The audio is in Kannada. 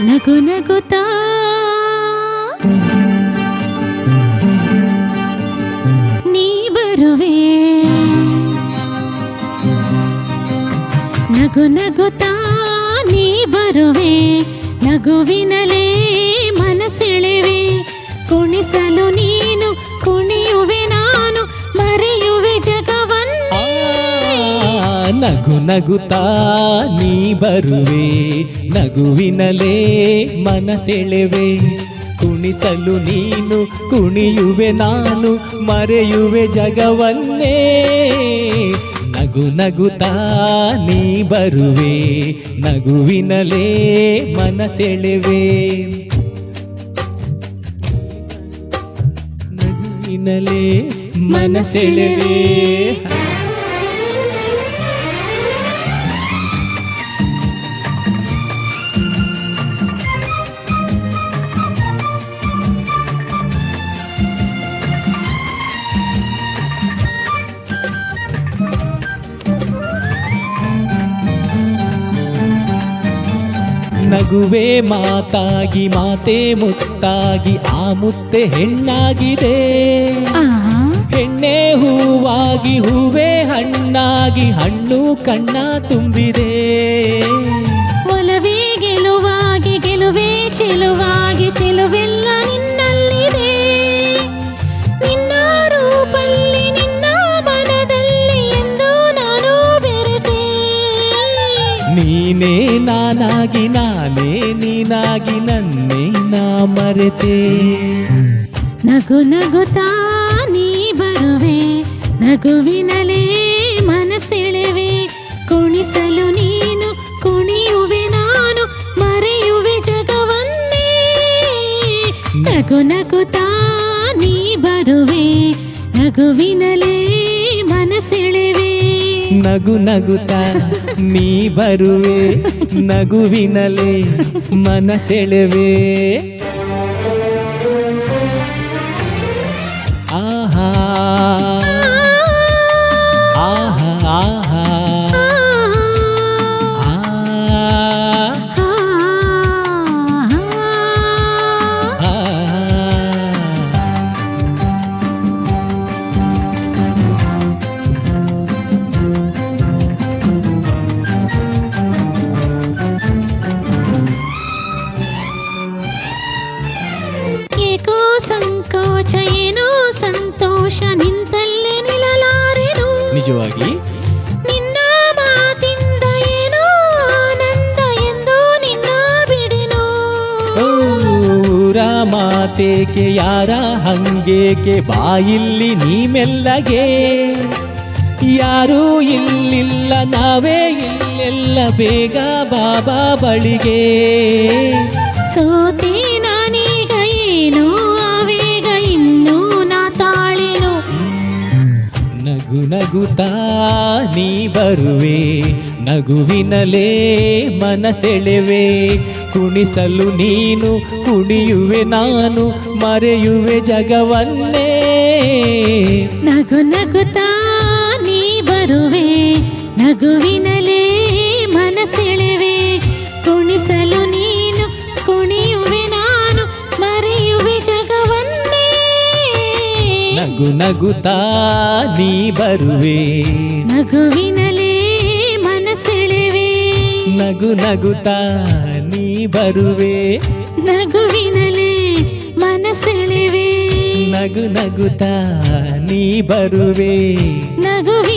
ನಗು ನಗುತ್ತಾ ನೀ ಬರುವೆ, ನಗು ನಗುತ್ತಾ ನೀ ಬರುವೆ, ನಗುವಿನಲೇ ಮನಸೆಳೆವೆ, ಕುಣಿಸಲು ನೀನು ಕುಣಿಯುವೆ ನಾನು, ಮರೆಯುವೆ ಜಗವನ್ನೇ. ನಗು ನಗುತ್ತಾ ನೀ ಬರುವೆ, ನಗುವಿನಲೇ ಮನಸೆಳೆವೆ, ಕುಣಿಸಲು ನೀನು ಕುಣಿಯುವೆ ನಾನು, ಮರೆಯುವೆ ಜಗವನ್ನೇ. ನಗು ನಗುತ್ತಾ ನೀ ಬರುವೆ, ನಗುವಿನಲೇ ಮನಸೆಳೆವೆ, ನಗುವಿನಲೇ ಮನಸೆಳೆವೆ. ನಗುವೆ ಮಾತಾಗಿ ಮಾತೆ ಮುತ್ತಾಗಿ ಆ ಮುತ್ತೆ ಹೆಣ್ಣಾಗಿದೆ, ಹೆಣ್ಣೆ ಹೂವಾಗಿ ಹೂವೇ ಹಣ್ಣಾಗಿ ಹಣ್ಣು ಕಣ್ಣ ತುಂಬಿದೆ. ಒಲವೇ ಗೆಲುವಾಗಿ ಗೆಲುವೇ ಚೆಲುವಾಗಿ ಚೆಲುವೆಲ್ಲ ನಿನ್ನಲ್ಲಿದೆ, ನಿನ್ನ ರೂಪಲ್ಲಿ ನಿನ್ನ ಮನದಲ್ಲಿ ಎಂದು ನಾನು ಬೆರೆತೆ. ನೀನೇ ನಾನಾಗಿ ನಾನೇ ನೀನಾಗಿ ನನ್ನೇ ನಾ ಮರೆತೆ. ನಗು ನಗುತ್ತಾ ನೀ ಬರುವೆ, ನಗುವಿನಲೇ ಮನಸೆಳೆವೆ, ಕುಣಿಸಲು ನೀನು ಕುಣಿಯುವೆ ನಾನು, ಮರೆಯುವೆ ಜಗವನ್ನೇ. ನಗು ನಗುತ್ತಾ ನೀ ಬರುವೆ, ನಗುವಿನಲೇ ಮನಸೆಳೆವೆ. ನಗು ನಗುತ್ತಾ ನೀ ಬರುವೆ, ನಗುವಿನಲೇ ಮನಸೆಳೆವೆ. ಆಹಾ ಆಹಾ ಆಹಾ ಏಕೋ ಸಂಕೋಚ ಏನೋ ಸಂತೋಷ ನಿಂತಲ್ಲೇ ನಿಲ್ಲಲಾರೆನು, ನಿಜವಾಗಿ ನಿನ್ನ ಮಾತಿಂದ ಏನೋ ಆನಂದ ಎಂದು ನಿನ್ನ ಬಿಡೆನು. ಊರ ಮಾತೇಕೆ ಯಾರ ಹಂಗೇಕೆ ಬಾಯಿಲ್ಲಿ ನೀ ಮೆಲ್ಲಗೆ, ಯಾರೂ ಇಲ್ಲಿಲ್ಲ ನಾವೇ ಇಲ್ಲೆಲ್ಲ ಬೇಗ ಬಾಬಾ ಬಳಿಗೆ. ಸೋತೆ ನಾನೀಗ ಏನೋ ಆವೇಗ ಇನ್ನೂ ನಾ ತಾಳೆನು. ನಗು ನಗುತ್ತಾ ನೀ ಬರುವೆ, ನಗುವಿನಲೇ ಮನಸೆಳೆವೆ, ಕುಣಿಸಲು ನೀನು ಕುಣಿಯುವೆ ನಾನು, ಮರೆಯುವೆ ಜಗವನ್ನೇ. ನಗು ನಗುತ್ತಾ ನೀ ಬರುವೆ, ನಗುವಿನಲೇ ಮನಸೆಳೆವೆ, ಕುಣಿಸಲು ನೀನು ಕುಣಿಯುವೆ ನಾನು, ಮರೆಯುವೆ ಜಗವನ್ನೇ. ನಗು ನಗುತ್ತಾ ನೀ ಬರುವೆ, ನಗುವಿನಲೇ ಮನಸೆಳೆವೆ, ನಗು ನಗುತ್ತಾ ನೀ ಬರುವೆ, ನಗುವಿನಲೇ ಮನಸೆಳೆವೆ, ನಗು ನಗುತ್ತಾ ನೀ ಬರುವೆ, ನಗುವಿ